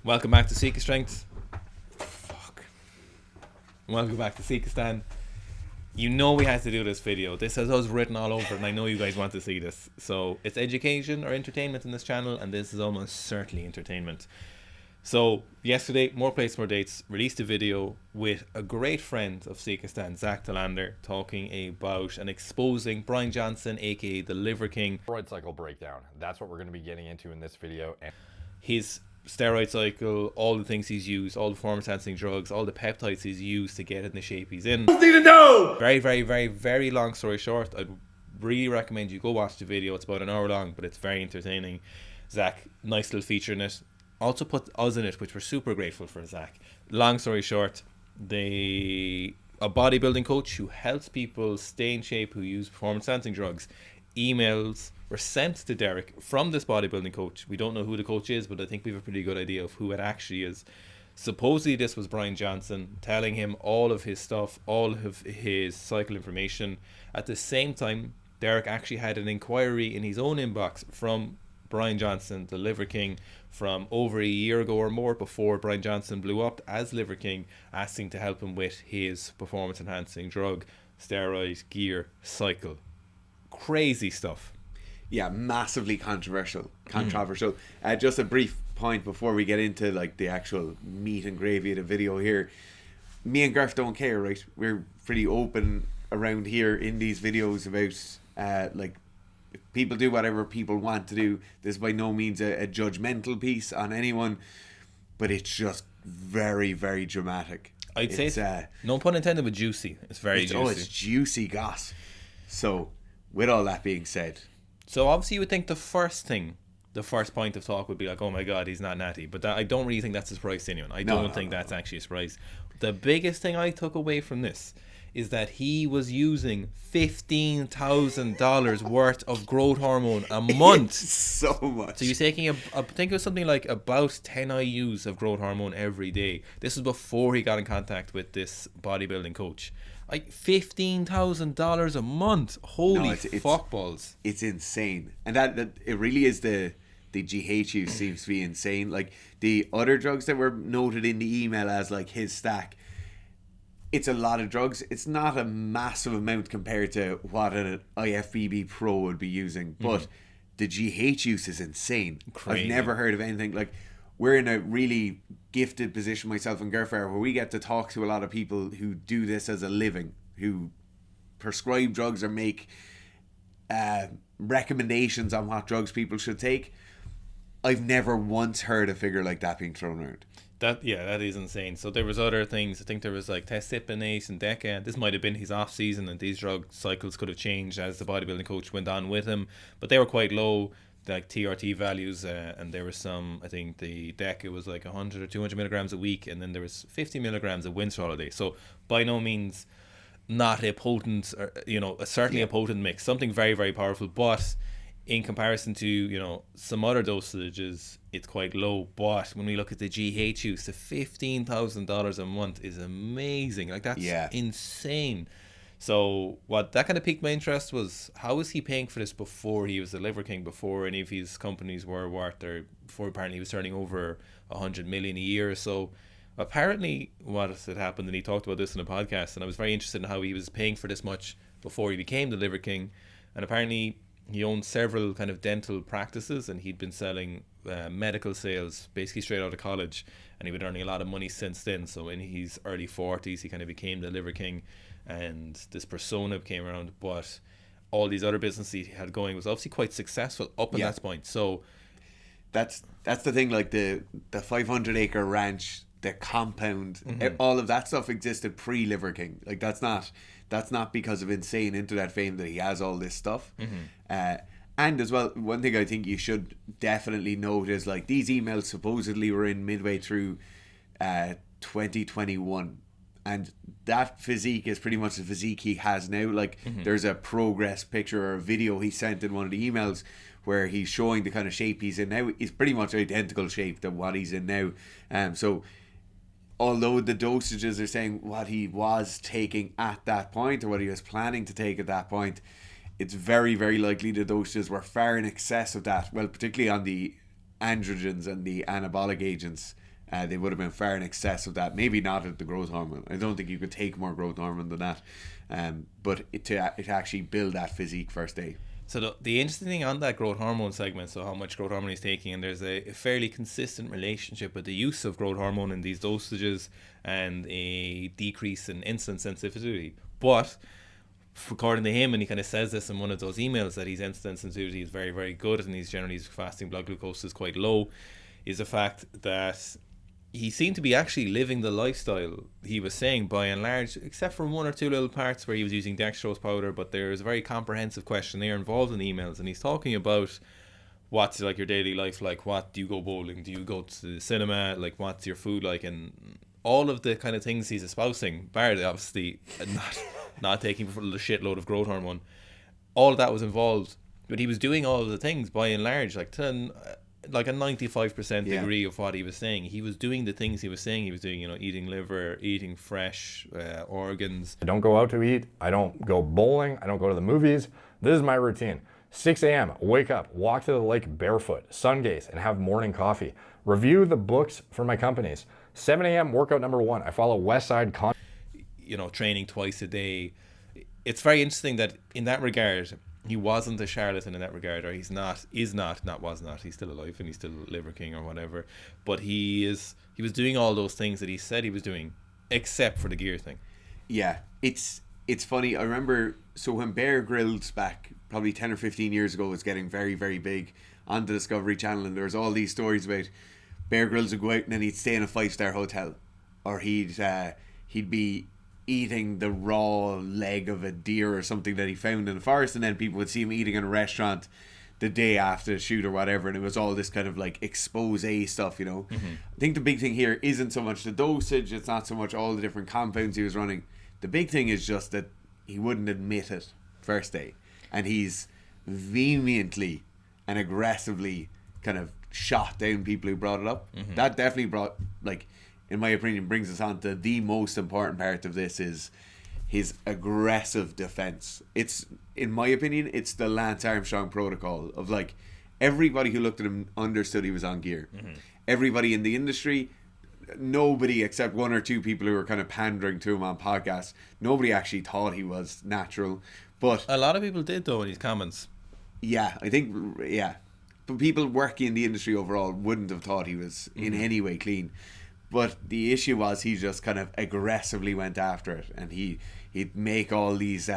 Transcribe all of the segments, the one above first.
Welcome back to Seeker Strength. Fuck. Welcome back to Seekistan. You know we had to do this video. This has us written all over it, and I know you guys want to see this. So it's education or entertainment in this channel, and this is almost certainly entertainment. So yesterday, More Plates, More Dates released a video with a great friend of Seekistan, Zach Delander, talking about and exposing Brian Johnson, aka the Liver King. Steroid cycle breakdown. That's what we're going to be getting into in this video. His steroid cycle, all the things he's used, all the performance enhancing drugs, all the peptides he's used to get in the shape he's in. Need to know. Very long story short, I'd really recommend you go watch the video. It's about an hour long, but it's very entertaining. Zach, nice little feature in it. Also put us in it, which we're super grateful for, Zach. Long story short, a bodybuilding coach who helps people stay in shape who use performance enhancing drugs. Emails were sent to Derek from this bodybuilding coach. We don't know who the coach is, but I think we have a pretty good idea of who it actually is. Supposedly this was Brian Johnson telling him all of his stuff, all of his cycle information. At the same time, Derek actually had an inquiry in his own inbox from Brian Johnson, the Liver King, from over a year ago or more, before Brian Johnson blew up as Liver King, asking to help him with his performance enhancing drug, steroid, gear, cycle. Crazy stuff. Yeah, massively controversial. Just a brief point before we get into like the actual meat and gravy of the video here. Me and Garth don't care, right? We're pretty open around here in these videos about like people do whatever people want to do. This is by no means a judgmental piece on anyone, but it's just very, very dramatic. I'd say it's no pun intended, but juicy. It's very juicy. Oh, it's juicy goss. So, with all that being said, so obviously you would think the first point of talk would be like, oh my god, he's not natty. But I don't really think that's a surprise to anyone. I don't think that's actually a surprise. The biggest thing I took away from this is that he was using $15,000 worth of growth hormone a month. So much. So you're taking I think it was something like about 10 IUs of growth hormone every day. This was before he got in contact with this bodybuilding coach. Like $15,000 a month. Holy fuck balls. It's insane. And that it really is the GHU seems to be insane. Like the other drugs that were noted in the email as like his stack, it's a lot of drugs. It's not a massive amount compared to what an IFBB Pro would be using, but the GH use is insane. Crazy. I've never heard of anything like. We're in a really gifted position, myself and Gerfer, where we get to talk to a lot of people who do this as a living, who prescribe drugs or make recommendations on what drugs people should take. I've never once heard a figure like that being thrown around. That is insane. So there was other things. I think there was like Testipinase and Deca. This might have been his off season, and these drug cycles could have changed as the bodybuilding coach went on with him. But they were quite low, like TRT values, and there was some. I think the Deca was like 100 or 200 milligrams a week, and then there was 50 milligrams of Winstrol a day. So by no means not a potent, certainly a potent mix. Something very, very powerful, but in comparison to some other dosages, it's quite low. But when we look at the GH use, the $15,000 a month is amazing. Like that's insane. So what that kind of piqued my interest was, how was he paying for this before he was the Liver King, before any of his companies were worth, or before apparently he was turning over 100 million a year or so. Apparently what had happened, and he talked about this in a podcast, and I was very interested in how he was paying for this much before he became the Liver King. And apparently he owned several kind of dental practices, and he'd been selling medical sales basically straight out of college, and he'd been earning a lot of money since then. So in his early 40s he kind of became the Liver King, and this persona came around. But all these other businesses he had going was obviously quite successful up at that point. So that's the thing, like the 500-acre ranch, the compound, all of that stuff existed pre-Liver King. Like that's not because of insane internet fame that he has all this stuff. And as well, one thing I think you should definitely note is like these emails supposedly were in midway through 2021, and that physique is pretty much the physique he has now. Like there's a progress picture or a video he sent in one of the emails where he's showing the kind of shape he's in now. He's pretty much identical shape to what he's in now. So although the dosages are saying what he was taking at that point or what he was planning to take at that point, it's very, very likely the dosages were far in excess of that. Well, particularly on the androgens and the anabolic agents, They would have been far in excess of that. Maybe not at the growth hormone. I don't think you could take more growth hormone than that. But to actually build that physique first day. So the interesting thing on that growth hormone segment, so how much growth hormone he's taking, and there's a fairly consistent relationship with the use of growth hormone in these dosages and a decrease in insulin sensitivity. But according to him, and he kind of says this in one of those emails, that his insulin sensitivity is very, very good, and he's generally, his fasting blood glucose is quite low, is the fact that he seemed to be actually living the lifestyle he was saying, by and large, except for one or two little parts where he was using dextrose powder. But there's a very comprehensive questionnaire involved in the emails, and he's talking about what's like your daily life like, what do you go bowling, do you go to the cinema, like what's your food like, and all of the kind of things he's espousing, bar obviously not taking a shitload of growth hormone. All of that was involved, but he was doing all of the things by and large, like like a 95% degree of what he was saying. He was doing the things he was saying he was doing, eating liver, eating fresh organs. I don't go out to eat. I don't go bowling. I don't go to the movies. This is my routine. 6 a.m., wake up, walk to the lake barefoot, sun gaze, and have morning coffee. Review the books for my companies. 7 a.m., workout number 1. I follow Westside training twice a day. It's very interesting that in that regard, he wasn't a charlatan in that regard, or he's not, he's still alive and he's still Liver King or whatever, but he was doing all those things that he said he was doing, except for the gear thing. Yeah, it's funny. I remember, so when Bear Grylls back probably 10 or 15 years ago was getting very, very big on the Discovery Channel, and there was all these stories about Bear Grylls would go out and then he'd stay in a 5-star hotel, or he'd be eating the raw leg of a deer or something that he found in the forest, and then people would see him eating in a restaurant the day after the shoot or whatever, and it was all this kind of like expose stuff, I think the big thing here isn't so much the dosage, it's not so much all the different compounds he was running. The big thing is just that he wouldn't admit it first day, and he's vehemently and aggressively kind of shot down people who brought it up. That definitely brought, like, in my opinion, brings us on to the most important part of this, is his aggressive defense. It's, in my opinion, it's the Lance Armstrong protocol of, like, everybody who looked at him understood he was on gear. Everybody in the industry, nobody except one or two people who were kind of pandering to him on podcasts, nobody actually thought he was natural. But a lot of people did, though, in his comments. Yeah, I think, but people working in the industry overall wouldn't have thought he was in any way clean. But the issue was he just kind of aggressively went after it, and he'd make all these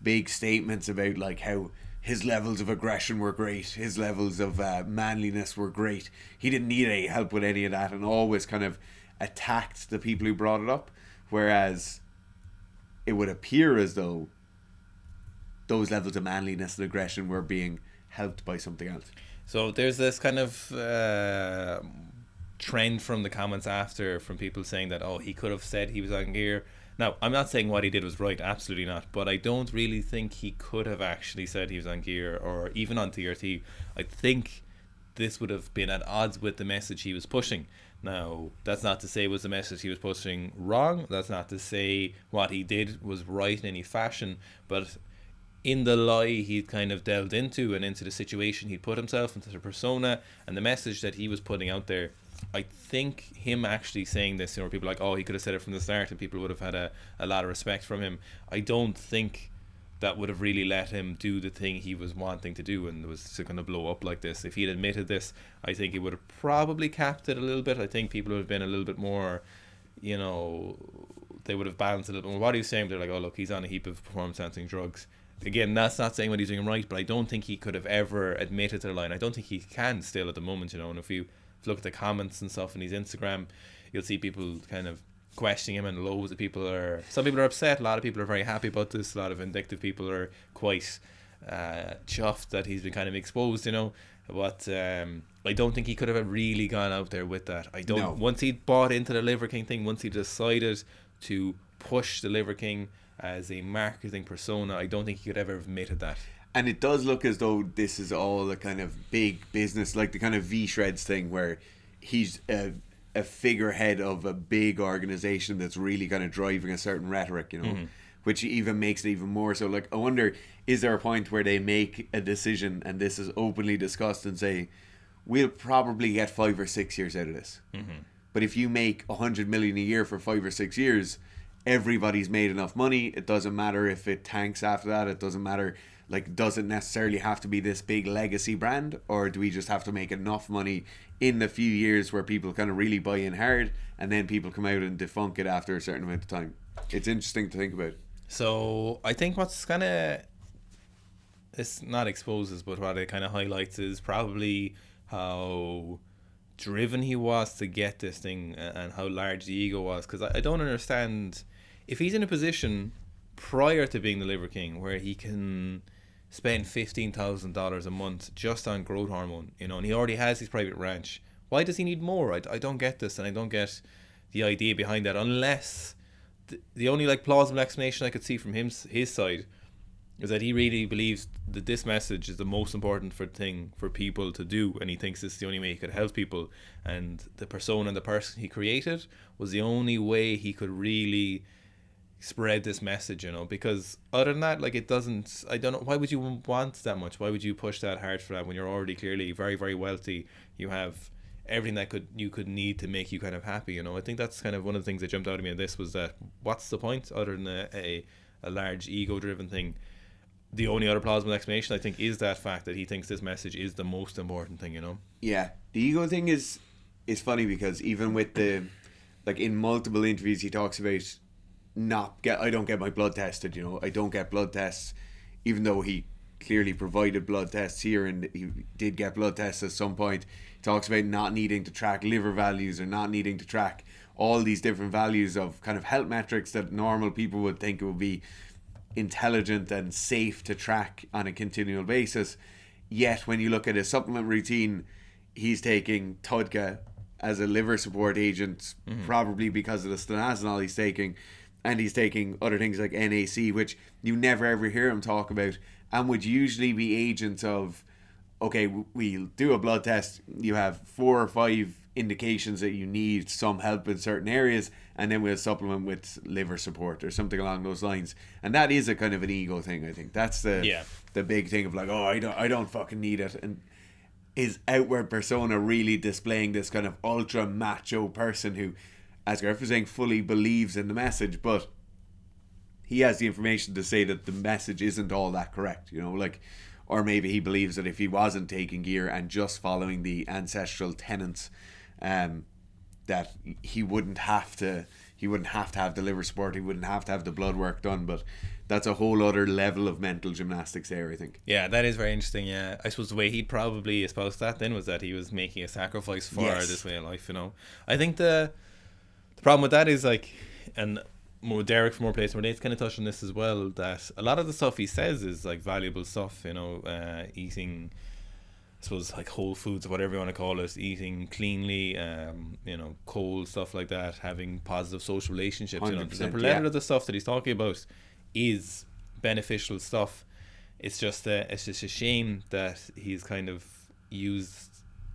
big statements about like how his levels of aggression were great, his levels of manliness were great. He didn't need any help with any of that, and always kind of attacked the people who brought it up, whereas it would appear as though those levels of manliness and aggression were being helped by something else. So there's this kind of trend from the comments after, from people saying that, he could have said he was on gear. Now, I'm not saying what he did was right, absolutely not, but I don't really think he could have actually said he was on gear or even on TRT. I think this would have been at odds with the message he was pushing. Now, that's not to say was the message he was pushing wrong, that's not to say what he did was right in any fashion, but in the lie he kind of delved into, and into the situation he put himself into, the persona and the message that he was putting out there, I think him actually saying this, people are like, he could have said it from the start and people would have had a lot of respect from him. I don't think that would have really let him do the thing he was wanting to do, and was going to blow up like this. If he'd admitted this, I think he would have probably capped it a little bit. I think people would have been a little bit more, they would have balanced it a little bit more. What he was saying, they're like, look, he's on a heap of performance enhancing drugs. Again, that's not saying what he's doing right, but I don't think he could have ever admitted to the line. I don't think he can still at the moment, and if you look at the comments and stuff on his Instagram, you'll see people kind of questioning him, and loads of people some people are upset, a lot of people are very happy about this, a lot of vindictive people are quite chuffed that he's been kind of exposed, but I don't think he could have really gone out there with that. Once he bought into the Liver King thing, once he decided to push the Liver King as a marketing persona, I don't think he could ever have admitted that. And it does look as though this is all a kind of big business, like the kind of V-Shreds thing, where he's a figurehead of a big organization that's really kind of driving a certain rhetoric, which even makes it even more so. Like, I wonder, is there a point where they make a decision, and this is openly discussed, and say, we'll probably get 5 or 6 years out of this. But if you make 100 million a year for 5 or 6 years, everybody's made enough money. It doesn't matter if it tanks after that. It doesn't matter. Like, does it necessarily have to be this big legacy brand, or do we just have to make enough money in the few years where people kind of really buy in hard, and then people come out and defunk it after a certain amount of time? It's interesting to think about. So I think what's kind of, it's not exposes, but what it kind of highlights is probably how driven he was to get this thing, and how large the ego was. Because I don't understand, if he's in a position prior to being the Liver King where he can spend $15,000 a month just on growth hormone, you know, and he already has his private ranch, why does he need more? I don't get this, and I don't get the idea behind that, unless the only like plausible explanation I could see from his side is that he really believes that this message is the most important thing for people to do, and he thinks this is the only way he could help people, and the persona and the person he created was the only way he could really spread this message, you know, because other than that, like, it doesn't, I don't know, why would you want that much? Why would you push that hard for that when you're already clearly very, very wealthy? You have everything that you could need to make you kind of happy, you know. I think that's kind of one of the things that jumped out at me in this, was that what's the point other than a large ego driven thing? The only other plausible explanation, I think, is that fact that he thinks this message is the most important thing, you know. Yeah, the ego thing is funny, because even with the, like, in multiple interviews he talks about I don't get my blood tested, you know, I don't get blood tests, even though he clearly provided blood tests here, and he did get blood tests at some point. He talks about not needing to track liver values, or not needing to track all these different values of kind of health metrics that normal people would think it would be intelligent and safe to track on a continual basis. Yet when you look at his supplement routine, he's taking Tudga as a liver support agent, probably because of the stanozolol he's taking, and he's taking other things like NAC, which you never ever hear him talk about, and would usually be agents of, okay, we'll do a blood test, you have 4 or 5 indications that you need some help in certain areas, and then we'll supplement with liver support or something along those lines. And that is a kind of an ego thing, I think. That's the big thing of like, oh, I don't fucking need it. And his outward persona really displaying this kind of ultra macho person who, as Gareth was saying, fully believes in the message, but he has the information to say that the message isn't all that correct, you know, like, or maybe he believes that if he wasn't taking gear and just following the ancestral tenets, that he wouldn't have to have the liver support, he wouldn't have to have the blood work done. But that's a whole other level of mental gymnastics there, I think. Yeah, that is very interesting. Yeah, I suppose the way he'd probably espouse that then was that he was making a sacrifice for this way of life, you know. I think the problem with that is, like, and more Derek from More Place More Dates kind of touched on this as well, that a lot of the stuff he says is like valuable stuff, you know, eating, I suppose, like whole foods or whatever you want to call it, eating cleanly, you know, cold stuff like that, having positive social relationships, you know. The letter of the stuff that he's talking about is beneficial stuff. It's just a shame that he's kind of used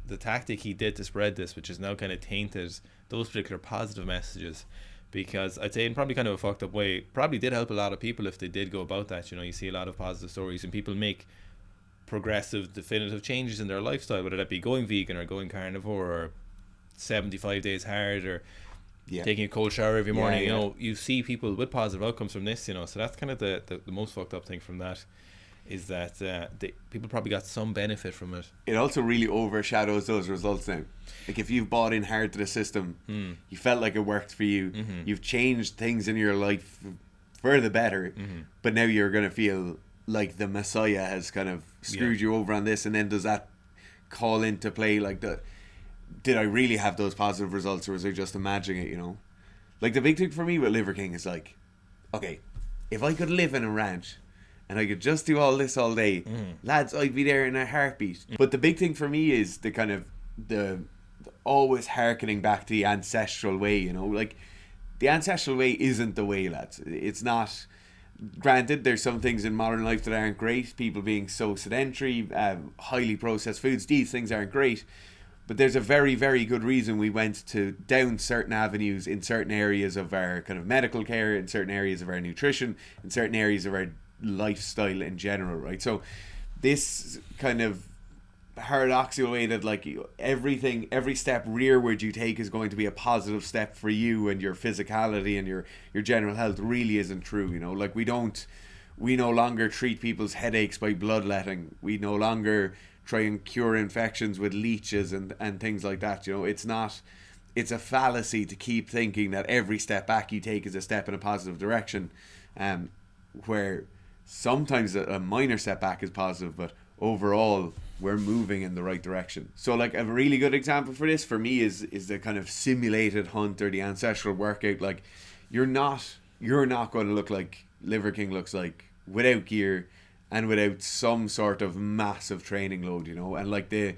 the tactic he did to spread this, which is now kind of tainted those particular positive messages. Because I'd say in probably kind of a fucked up way, probably did help a lot of people if they did go about that. You know, you see a lot of positive stories and people make progressive, definitive changes in their lifestyle, whether that be going vegan or going carnivore or 75 days hard or taking a cold shower every morning. You know, you see people with positive outcomes from this, you know. So that's kind of the most fucked up thing from that, is that people probably got some benefit from it. It also really overshadows those results now. Like, if you've bought in hard to the system, you felt like it worked for you, you've changed things in your life for the better, but now you're going to feel like the Messiah has kind of screwed you over on this. And then does that call into play, like, did I really have those positive results, or was I just imagining it, you know? Like, the big thing for me with Liver King is like, okay, if I could live in a ranch and I could just do all this all day, lads, I'd be there in a heartbeat. But the big thing for me is the kind of the always harkening back to the ancestral way, you know. Like, the ancestral way isn't the way, lads. It's not. Granted, there's some things in modern life that aren't great, people being so sedentary, highly processed foods, these things aren't great. But there's a very, very good reason we went down certain avenues in certain areas of our kind of medical care, in certain areas of our nutrition, in certain areas of our lifestyle in general, right? So this kind of paradoxical way that like every step rearward you take is going to be a positive step for you and your physicality and your general health really isn't true. You know, like we no longer treat people's headaches by bloodletting. We no longer try and cure infections with leeches and things like that. You know, it's a fallacy to keep thinking that every step back you take is a step in a positive direction, where sometimes a minor step back is positive, but overall we're moving in the right direction. So like a really good example for this for me is the kind of simulated hunt or the ancestral workout. Like you're not going to look like Liver King looks like without gear and without some sort of massive training load, you know. And like the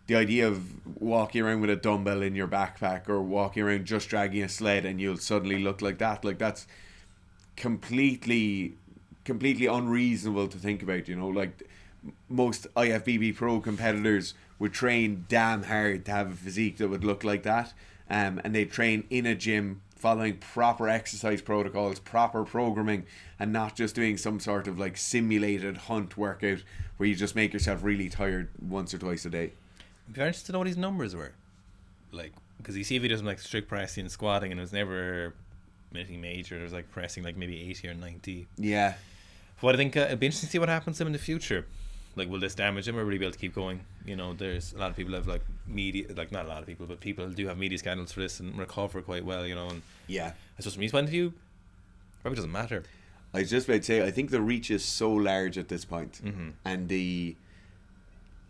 idea of walking around with a dumbbell in your backpack or walking around just dragging a sled and you'll suddenly look like that, like that's completely unreasonable to think about, you know. Like most IFBB Pro competitors would train damn hard to have a physique that would look like that, and they train in a gym following proper exercise protocols, proper programming, and not just doing some sort of like simulated hunt workout where you just make yourself really tired once or twice a day. I'd be interested to know what his numbers were, like, because you see videos of like strict pressing and squatting, and it was never anything major. There was like pressing like maybe 80 or 90. Yeah. But I think it'd be interesting to see what happens to him in the future. Like, will this damage him, or will he be able to keep going? You know, there's a lot of people have like media, like not a lot of people, but people do have media scandals for this and recover quite well, you know. And yeah, I suppose from his point of view, probably doesn't matter. I was just about to say, I think the reach is so large at this point, and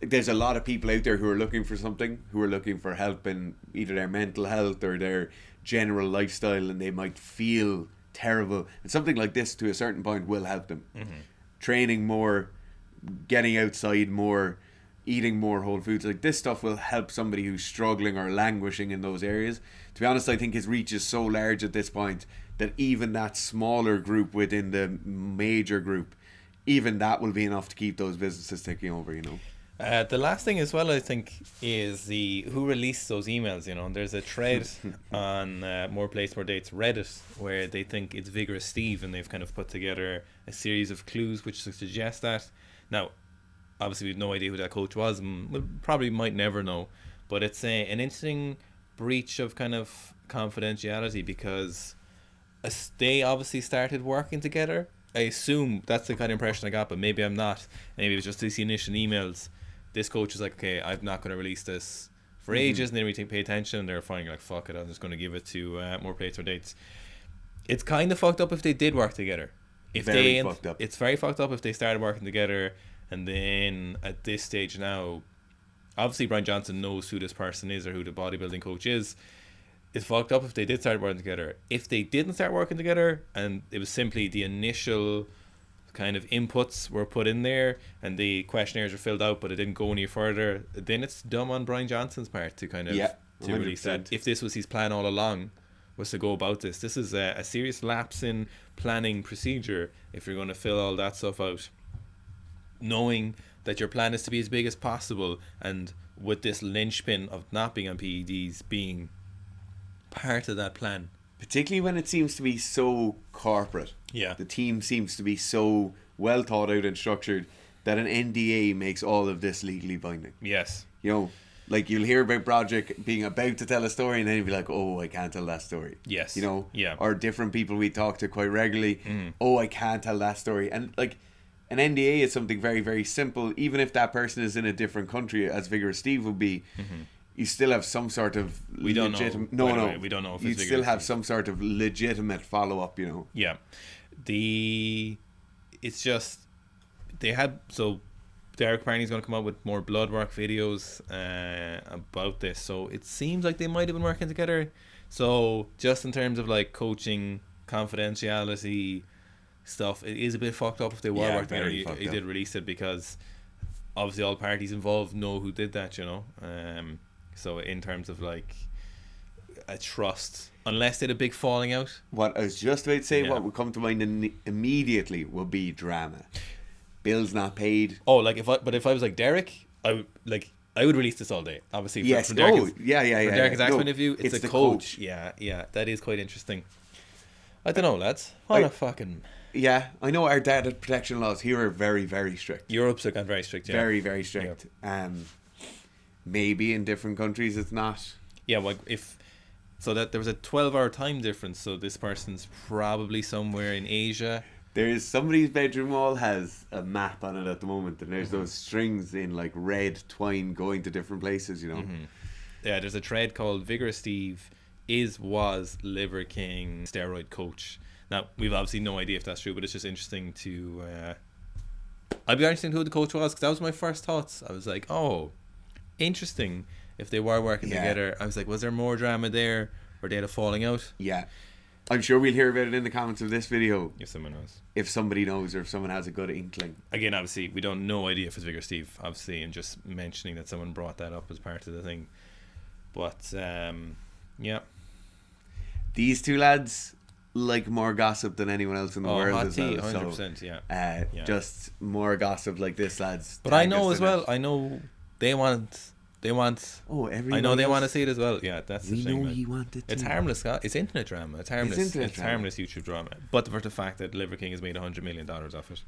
there's a lot of people out there who are looking for something, who are looking for help in either their mental health or their general lifestyle, and they might feel terrible. And something like this, to a certain point, will help them. Training more, getting outside more, eating more whole foods, like this stuff will help somebody who's struggling or languishing in those areas. To be honest, I think his reach is so large at this point that even that smaller group within the major group, even that will be enough to keep those businesses ticking over, you know. The last thing as well, I think, is who released those emails, you know. And there's a thread on More Plates, More Dates Reddit where they think it's Vigorous Steve, and they've kind of put together a series of clues which suggest that. Now, obviously we have no idea who that coach was, and we probably might never know, but it's an interesting breach of kind of confidentiality, because they obviously started working together. I assume that's the kind of impression I got, but maybe I'm not. Maybe it was just these initial emails. This coach is like, okay, I'm not going to release this for ages, and then we pay attention, and they're finally like, fuck it, I'm just going to give it to More Plates or Dates. It's kind of fucked up if they did work together. It's very fucked up if they started working together, and then at this stage now, obviously Brian Johnson knows who this person is or who the bodybuilding coach is. It's fucked up if they did start working together. If they didn't start working together and it was simply the initial kind of inputs were put in there and the questionnaires were filled out but it didn't go any further, then it's dumb on Brian Johnson's part to kind of to release that. If this was his plan all along, was to go about this. This is a serious lapse in planning procedure if you're going to fill all that stuff out, knowing that your plan is to be as big as possible, and with this linchpin of not being on PEDs being part of that plan. Particularly when it seems to be so corporate. Yeah. The team seems to be so well thought out and structured that an NDA makes all of this legally binding. Yes. You know, like you'll hear about Broderick being about to tell a story and then you'll be like, oh, I can't tell that story. Yes. You know? Yeah. Or different people we talk to quite regularly, oh, I can't tell that story. And like an NDA is something very, very simple. Even if that person is in a different country, as Vigorous Steve would be, you still have some sort of we don't know. We don't know if you still have some sort of legitimate follow-up, you know. Yeah. It's just they had, so Derek Barney's going to come out with more blood work videos about this, so it seems like they might have been working together. So just in terms of like coaching confidentiality stuff, it is a bit fucked up if they were working together. He did release it because obviously all parties involved know who did that, you know. So in terms of like a trust, unless they had a big falling out. What I was just about to say, what would come to mind immediately would be drama. Bills not paid. Oh, like if I was like Derek, I would release this all day. Obviously, from Derek's point of view, it's a coach. Yeah, that is quite interesting. I don't know, lads. Yeah, I know our data protection laws here are very, very strict. Europe's are very strict. Yeah. Very, very strict. maybe in different countries it's not. Yeah, well, if so that there was a 12-hour time difference, so this person's probably somewhere in Asia. There's somebody's bedroom wall has a map on it at the moment, and there's those strings in like red twine going to different places, you know. Yeah, there's a thread called Vigorous Steve was Liver King steroid coach. Now, we've obviously no idea if that's true, but it's just interesting to I'd be interested in who the coach was, because that was my first thoughts. I was like, oh, interesting. If they were working together, I was like, was there more drama there, or they had a falling out? Yeah. I'm sure we'll hear about it in the comments of this video. If someone knows. If somebody knows, or if someone has a good inkling. Again, obviously, we don't no idea if it's Vigor Steve, obviously, and just mentioning that someone brought that up as part of the thing. But, yeah. These two lads like more gossip than anyone else in the world hot as tea, well. 100%, So, yeah. just more gossip like this, lads. But I Tag know us as in well, it. I know they want... Oh, everybody I know they else. want to see it as well. Yeah, that's the We thing. know man. you want it It's too. harmless. It's internet drama. It's harmless. internet It's drama. harmless YouTube drama. But for the fact that Liver King has made $100 million off it.